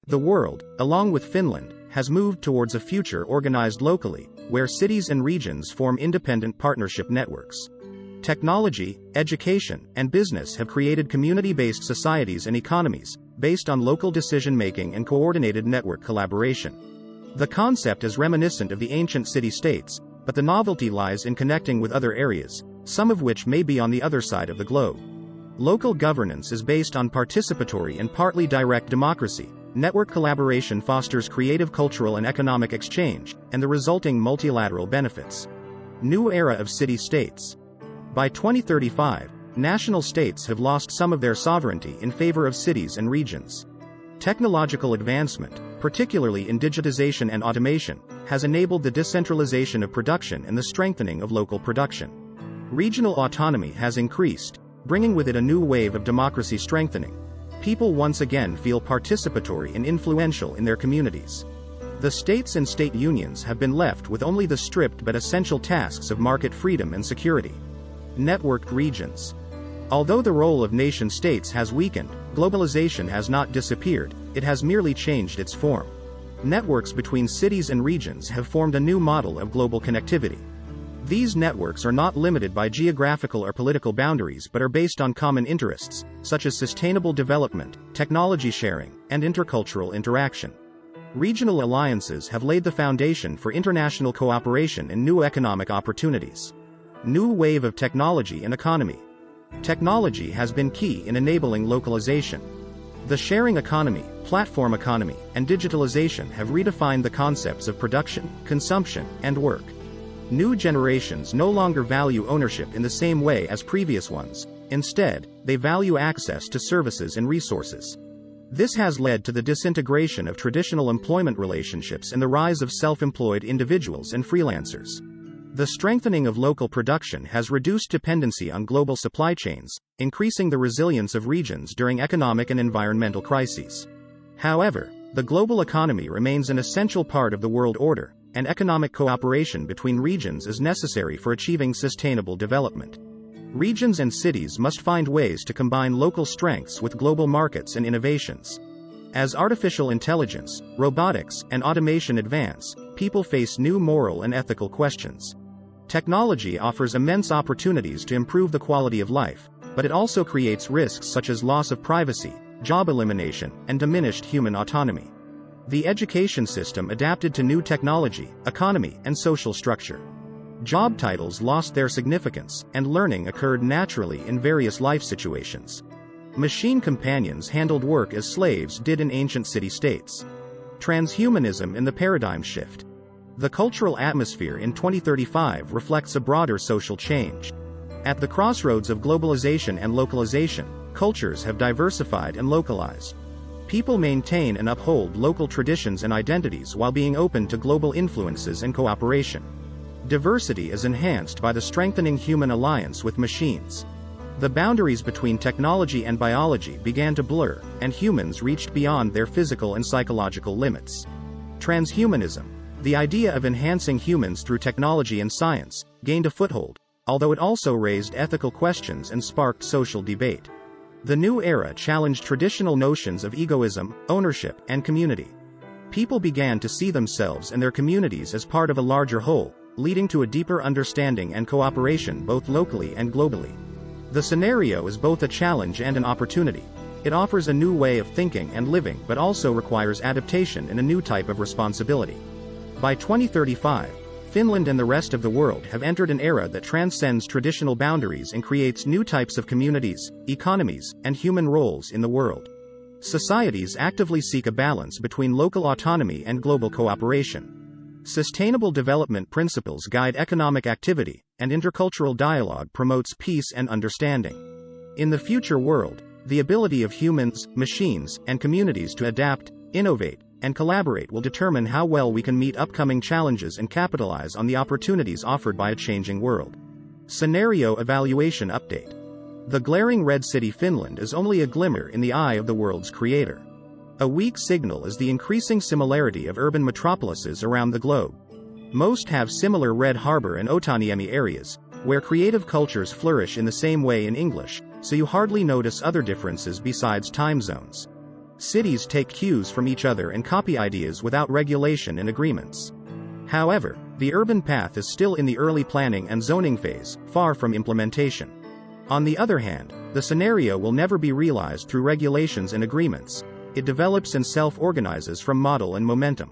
The world, along with Finland, has moved towards a future organized locally, where cities and regions form independent partnership networks. Technology, education, and business have created community-based societies and economies, based on local decision-making and coordinated network collaboration. The concept is reminiscent of the ancient city-states, but the novelty lies in connecting with other areas, some of which may be on the other side of the globe. Local governance is based on participatory and partly direct democracy. Network collaboration fosters creative cultural and economic exchange, and the resulting multilateral benefits. New era of city-states. By 2035, national states have lost some of their sovereignty in favor of cities and regions. Technological advancement, particularly in digitization and automation, has enabled the decentralization of production and the strengthening of local production. Regional autonomy has increased, bringing with it a new wave of democracy strengthening. People once again feel participatory and influential in their communities. The states and state unions have been left with only the stripped but essential tasks of market freedom and security. Networked regions. Although the role of nation-states has weakened, globalization has not disappeared, it has merely changed its form. Networks between cities and regions have formed a new model of global connectivity. These networks are not limited by geographical or political boundaries but are based on common interests, such as sustainable development, technology sharing, and intercultural interaction. Regional alliances have laid the foundation for international cooperation and new economic opportunities. New wave of technology and economy. Technology has been key in enabling localization. The sharing economy, platform economy, and digitalization have redefined the concepts of production, consumption, and work. New generations no longer value ownership in the same way as previous ones. Instead, they value access to services and resources. This has led to the disintegration of traditional employment relationships and the rise of self-employed individuals and freelancers. The strengthening of local production has reduced dependency on global supply chains, increasing the resilience of regions during economic and environmental crises. However, the global economy remains an essential part of the world order, and economic cooperation between regions is necessary for achieving sustainable development. Regions and cities must find ways to combine local strengths with global markets and innovations. As artificial intelligence, robotics, and automation advance, people face new moral and ethical questions. Technology offers immense opportunities to improve the quality of life, but it also creates risks such as loss of privacy, job elimination, and diminished human autonomy. The education system adapted to new technology, economy, and social structure. Job titles lost their significance, and learning occurred naturally in various life situations. Machine companions handled work as slaves did in ancient city-states. Transhumanism in the paradigm shift. The cultural atmosphere in 2035 reflects a broader social change. At the crossroads of globalization and localization, cultures have diversified and localized. People maintain and uphold local traditions and identities while being open to global influences and cooperation. Diversity is enhanced by the strengthening human alliance with machines. The boundaries between technology and biology began to blur, and humans reached beyond their physical and psychological limits. Transhumanism, the idea of enhancing humans through technology and science, gained a foothold, although it also raised ethical questions and sparked social debate. The new era challenged traditional notions of egoism, ownership, and community. People began to see themselves and their communities as part of a larger whole, leading to a deeper understanding and cooperation both locally and globally. The scenario is both a challenge and an opportunity. It offers a new way of thinking and living but also requires adaptation and a new type of responsibility. By 2035, Finland and the rest of the world have entered an era that transcends traditional boundaries and creates new types of communities, economies, and human roles in the world. Societies actively seek a balance between local autonomy and global cooperation. Sustainable development principles guide economic activity, and intercultural dialogue promotes peace and understanding. In the future world, the ability of humans, machines, and communities to adapt, innovate, and collaborate will determine how well we can meet upcoming challenges and capitalize on the opportunities offered by a changing world. Scenario Evaluation Update. The glaring red city Finland is only a glimmer in the eye of the world's creator. A weak signal is the increasing similarity of urban metropolises around the globe. Most have similar red harbor and autonomy areas, where creative cultures flourish in the same way in English, so you hardly notice other differences besides time zones. Cities take cues from each other and copy ideas without regulation and agreements. However, the urban path is still in the early planning and zoning phase, far from implementation. On the other hand, the scenario will never be realized through regulations and agreements. It develops and self-organizes from model and momentum.